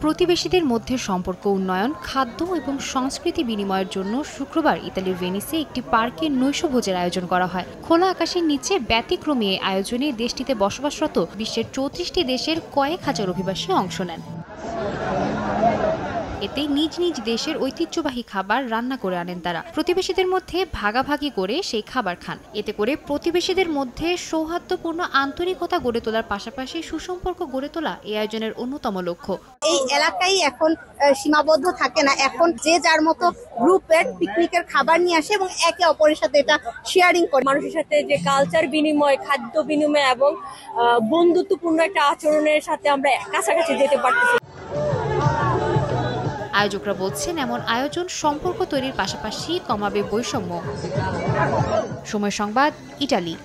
প্রতিবেশীদের মধ্যে সম্পর্ক উন্নয়ন, খাদ্য এবং সংস্কৃতি বিনিময়ের জন্য শুক্রবার ইতালির ভেনিসে একটি পার্কে নৈশভোজের আয়োজন করা হয়। খোলা আকাশের নিচে ব্যতিক্রমী এই আয়োজনে দেশটিতে বসবাসরত বিশ্বের 34টি দেশের কয়েক হাজার অভিবাসী অংশ নেন। এতে নিজ নিজ দেশের ঐতিহ্যবাহী খাবার রান্না করে আনেন তারা। প্রতিবেশীদের মধ্যে ভাগাভাগি করে সেই খাবার খান। এতে করে প্রতিবেশীদের মধ্যে সৌহার্দ্যপূর্ণ আন্তরিকতা গড়ে তোলার পাশাপাশি সুসম্পর্ক গড়ে তোলা এই আয়োজনের অন্যতম লক্ষ্য। এই এলাকায় এখন সীমাবদ্ধ থাকে না, এখন যে যার মতো গ্রুপের পিকনিকের খাবার নিয়ে আসে এবং একে অপরের সাথে এটা শেয়ারিং করে। মানুষের সাথে যে কালচার বিনিময়, খাদ্য বিনিময় এবং বন্ধুত্বপূর্ণ একটা আচরণের সাথে আমরা কাছাকাছি যেতে পারতেছি। আয়োজকরা বলছেন, এমন আয়োজন সম্পর্ক তৈরির পাশাপাশি কমাবে বৈষম্য। সময় সংবাদ, ইটালি।